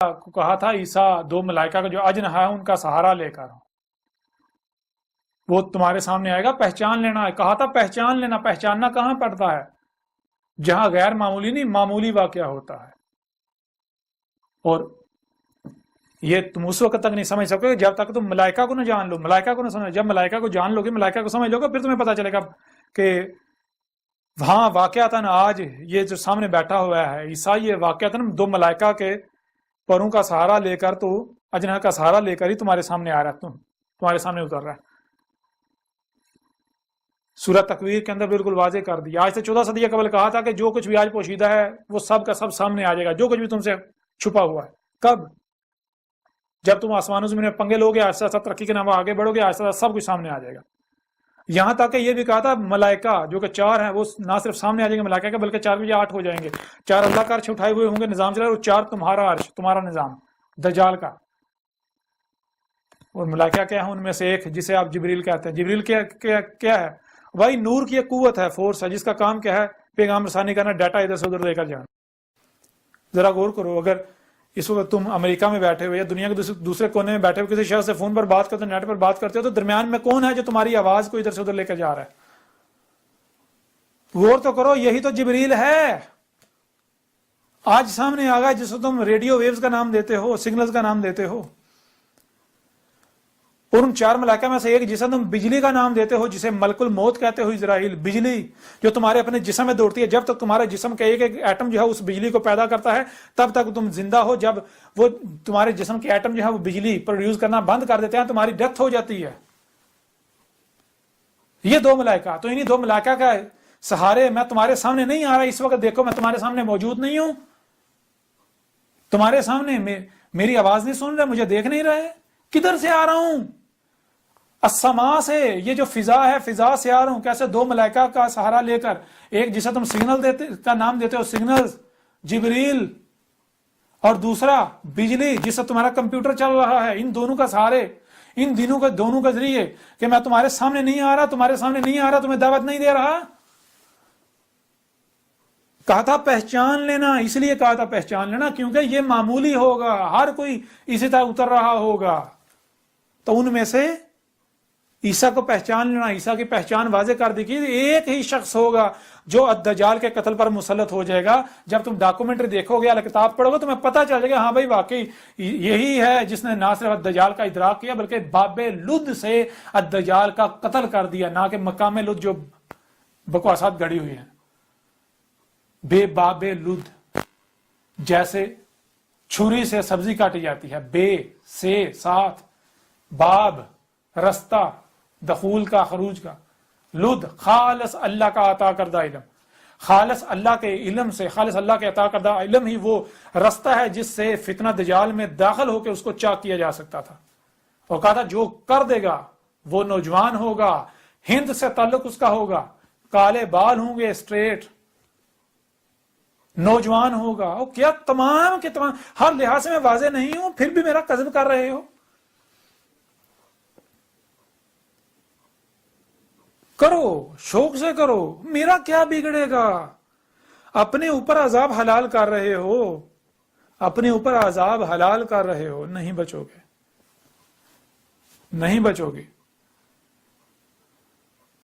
کو کہا تھا عیسیٰ دو ملائکہ کا جو اجنحہ ہے ان کا سہارا لے کر وہ تمہارے سامنے آئے گا، پہچان لینا ہے. کہا تھا پہچان لینا. پہچاننا کہاں پڑتا ہے؟ جہاں غیر معمولی نہیں معمولی واقعہ ہوتا ہے. اور یہ تم اس وقت تک نہیں سمجھ سکو گے جب تک تم ملائکہ کو نہ جان لو، ملائکہ کو نہ سمجھ. جب ملائکہ کو جان لو گے، ملائکہ کو سمجھ لو گے، پھر تمہیں پتا چلے گا کہ وہاں واقعتاً آج یہ جو سامنے بیٹھا ہوا ہے عیسیٰ، یہ واقعتاً دو ملائکہ کے پروں کا سہارا لے کر، تو اجنحہ کا سہارا لے کر ہی تمہارے سامنے آ رہا ہے، تمہارے سامنے اتر رہا ہے. سورہ تکویر کے اندر بالکل واضح کر دیا. آج سے 14 صدیہ قبل کہا تھا کہ جو کچھ بھی آج پوشیدہ ہے وہ سب کا سب سامنے آ جائے گا، جو کچھ بھی تم سے چھپا ہوا ہے. کب؟ جب تم آسمانوں زمین میں پنگے لوگے، آہستہ آہستہ ترقی کے نام آگے بڑھو گے، آہستہ آہستہ سب کچھ سامنے آ جائے گا. یہاں تک کہ یہ بھی کہا تھا ملائکہ جو کہ 4 ہیں وہ نہ صرف سامنے آ جائیں گے ملائکہ کے، بلکہ 4 بھی 8 ہو جائیں گے. 4 اللہ کا عرش اٹھائے ہوئے ہوں گے، نظام چلا، اور 4 تمہارا عرش، تمہارا نظام دجال کا. اور ملائکہ کیا ہے؟ ان میں سے ایک جسے آپ جبریل کہتے ہیں. جبریل کیا ہے؟ بھائی نور کی ایک قوت ہے، فورس ہے، جس کا کام کیا ہے؟ پیغام رسانی کرنا، ڈیٹا ادھر سے ادھر لے کر جانا. ذرا غور کرو، اگر اس وقت تم امریکہ میں بیٹھے ہوئے یا دنیا کے دوسرے کونے میں بیٹھے ہوئے کسی شخص سے فون پر بات کرتے ہو، نیٹ پر بات کرتے ہو، تو درمیان میں کون ہے جو تمہاری آواز کو ادھر سے ادھر لے کر جا رہا ہے؟ غور تو کرو، یہی تو جبریل ہے. آج سامنے آ گیا جس کو تم ریڈیو ویوز کا نام دیتے ہو، سگنلز کا نام دیتے ہو. اور ان 4 ملائکہ میں سے ایک جسے تم بجلی کا نام دیتے ہو، جسے ملک الموت کہتے ہو اسرائیل، بجلی جو تمہارے اپنے جسم میں دوڑتی ہے. جب تک تمہارے جسم کا ایک ایک ایٹم جو ہے اس بجلی کو پیدا کرتا ہے تب تک تم زندہ ہو. جب وہ تمہارے جسم کے ایٹم جو ہے وہ بجلی پروڈیوس کرنا بند کر دیتے ہیں، تمہاری ڈیتھ ہو جاتی ہے. یہ 2 ملائکہ، تو انہی 2 ملائکہ کا سہارے میں تمہارے سامنے نہیں آ رہا اس وقت. دیکھو میں تمہارے سامنے موجود نہیں ہوں، تمہارے سامنے میری آواز نہیں سن رہے، مجھے دیکھ نہیں رہے. کدھر سے آ رہا ہوں؟ السما سے، یہ جو فضا ہے فضا سے آ رہا ہوں. کیسے؟ 2 ملائکہ کا سہارا لے کر. ایک جسے تم سگنل کا نام دیتے ہو، سگنل جبریل، اور دوسرا بجلی جس سے تمہارا کمپیوٹر چل رہا ہے. ان دونوں کا سہارے، ان دونوں کے ذریعے کہ میں تمہارے سامنے نہیں آ رہا، تمہارے سامنے نہیں آ رہا، تمہیں دعوت نہیں دے رہا. کہا تھا پہچان لینا، اس لیے کہا تھا پہچان لینا کیونکہ یہ معمولی ہوگا، ہر کوئی اسی طرح اتر رہا ہوگا. تو ان میں سے عیسیٰ کو پہچان لینا. عیسیٰ کی پہچان واضح کر دی کہ ایک ہی شخص ہوگا جو الدجال کے قتل پر مسلط ہو جائے گا. جب تم ڈاکومنٹری دیکھو گے، کتاب پڑھو گے، تمہیں پتہ چل جائے گا ہاں بھائی واقعی یہی ہے جس نے نہ صرف الدجال کا ادراک کیا بلکہ باب لد سے الدجال کا قتل کر دیا، نہ کہ مقام لد جو بکواسات گڑی ہوئی ہیں. بے باب لد، جیسے چھری سے سبزی کاٹی جاتی ہے، بے سے ساتھ، باب رستہ، دخول کا خروج کا، لد خالص اللہ کا عطا کردہ علم. خالص اللہ کے علم سے، خالص اللہ کے عطا کردہ علم ہی وہ رستہ ہے جس سے فتنہ دجال میں داخل ہو کے اس کو چاک کیا جا سکتا تھا. اور کہا تھا جو کر دے گا وہ نوجوان ہوگا، ہند سے تعلق اس کا ہوگا، کالے بال ہوں گے، اسٹریٹ، نوجوان ہوگا. اور کیا تمام کے تمام ہر لحاظ سے میں واضح نہیں ہوں پھر بھی میرا قذف کر رہے ہو. کرو، شوق سے کرو، میرا کیا بگڑے گا. اپنے اوپر عذاب حلال کر رہے ہو، اپنے اوپر عذاب حلال کر رہے ہو. نہیں بچو گے، نہیں بچو گے.